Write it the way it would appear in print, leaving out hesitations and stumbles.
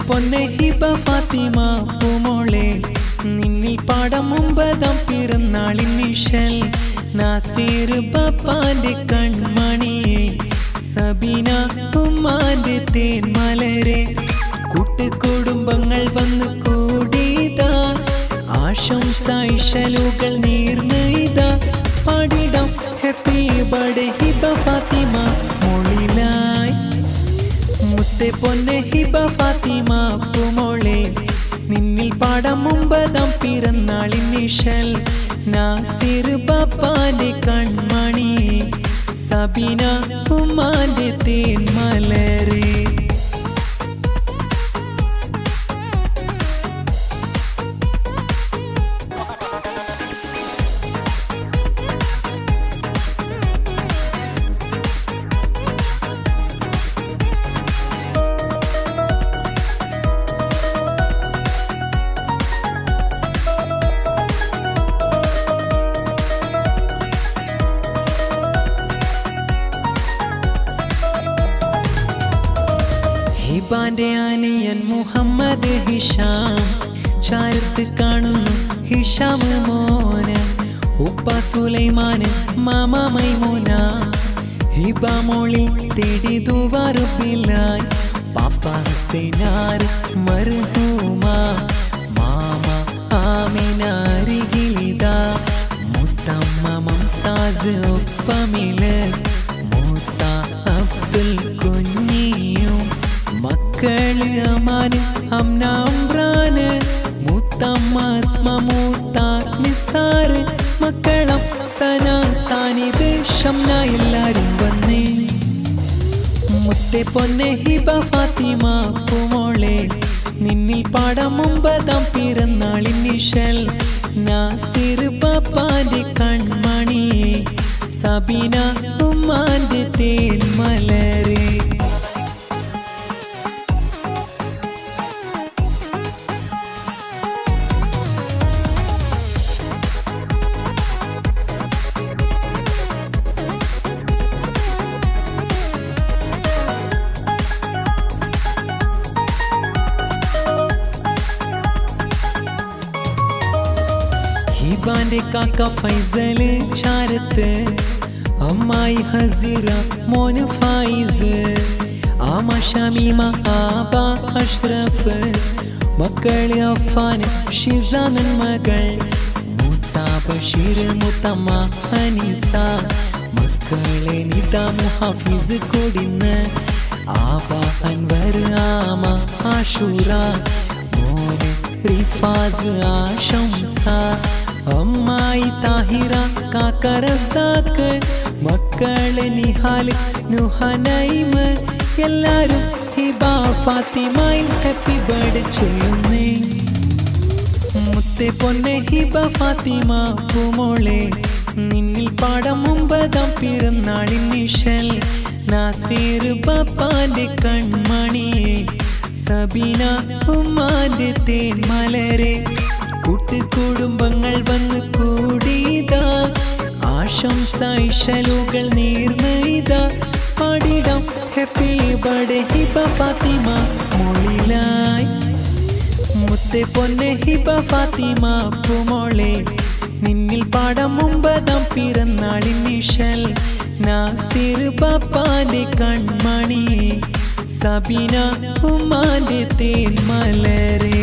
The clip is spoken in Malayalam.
പൊന്നെ ഹിബ ഫാത്തിമ പൂമോളെ നിന്നിൽ പാടം 9ാം പിറന്നാളിൻ വിഷൽ നാസീർ ബാപ്പാന്റെ കൺമണിയെ സബീന ഉമ്മാന്റെ തേൻമലരെ കൂട്ടുകുടുംബങ്ങൾ വന്നു കൂടിയതാ ആശംസ ഇശലുകൾ നീർന്നെയ്താ പാടിടാം ഹാപ്പി ബർത്ത്ഡേ ഹിബ ഫാത്തിമ മോളിലായി മുത്തേ പൊന്നെ ഹിബ ഫാത്തിമ പൂമോളെ നിന്നിൽ പാടം 9ാം പിറന്നാളിൻ വിഷൽ നാസീർ ബാപ്പാന്റെ കൺമണിയെ സബീന ഉമ്മാന്റെ തേൻമലരെ ഹിബാന്റെ അനിയൻ മുഹമ്മദ് ഹിഷാം ചാരത്ത് കാണുന്നു ഹിഷാം മോന് ഉപ്പ സുലൈമാന് മാമ മൈമൂന ഹിബ മോളിൽ തേടി ദുവാറുപ്പില്ലായി പാപ്പ ഹസൈനാർ മർഹൂമ മാമ ആമിനാരികിലിതാ മുത്തമ്മ മംതാസ് ഒപ്പമില് മൂത്ത അബ്ദുൽ കുഞ്ഞിയും മക്കള് അമാന് അംന ഉംറാന് മൂത്തമ്മ അസ്മ മൂത്ത നിസാറ് മക്കളും സന സാനിദ് ഷംന എല്ലാരും വന്നേ മുത്തേ പൊന്നെ ഹിബ ഫാത്തിമ പൂമോളെ നിന്നിൽ പാടം 9ാം പിറന്നാളിൻ വിഷൽ നാസീർ ബാപ്പാന്റെ കൺമണിയെ സബീന ഉമ്മാന്റെ തേൻമലരെ ഹിബാന്റെ കാക്ക ഫൈസല് ചാരത്ത് അമ്മായി ഹസീറ മോന് ഫൈസ് ആമ ഷമീമ ആബ അഷ്റഫ് മക്കള് അഫാന് ഷിസാനൻ മകൾ മൂത്ത ബഷീർ മുത്തമ്മ അനീസ മക്കളെ നിത മുഹഫിസ് കൊടിന്ന് ആബ അൻവർ ആമ ആഷൂറ മോന് റിഫാസ് ആശംസ അമ്മായി താഹിറ കാക്ക റസാക്ക് മക്കളെ നിഹാൽ നുഹനൈമ് എല്ലാരും ഹിബ ഫാത്തിമയിൽ ഹാപ്പി ബർത്ത്ഡേ ചൊല്ലുന്നേ മുത്തേ പൊന്നെ ഹിബ ഫാത്തിമ പൂമോളെ നിന്നിൽ പാടം 9ാം പിറന്നാളിൻ വിഷൽ നാസീർ ബാപ്പാന്റെ കൺമണിയെ സബീന ഉമ്മാന്റെ തേൻമലരെ കൂട്ടുകുടുംബങ്ങൾ വന്നു കൂടിയതാ ആശംസ ഇശലുകൾ നീർന്നെയ്താ പാടിടാം ഹാപ്പി ബർത്ത്ഡേ ഹിബ ഫാത്തിമ മോളിലായി മുത്തേ പൊന്നെ ഹിബ ഫാത്തിമ പൂമോളെ നിന്നിൽ പാടം 9ാം പിറന്നാളിൻ വിഷൽ നാസീർ ബാപ്പാന്റെ കൺമണിയെ സബീന ഉമ്മാന്റെ തേൻമലരെ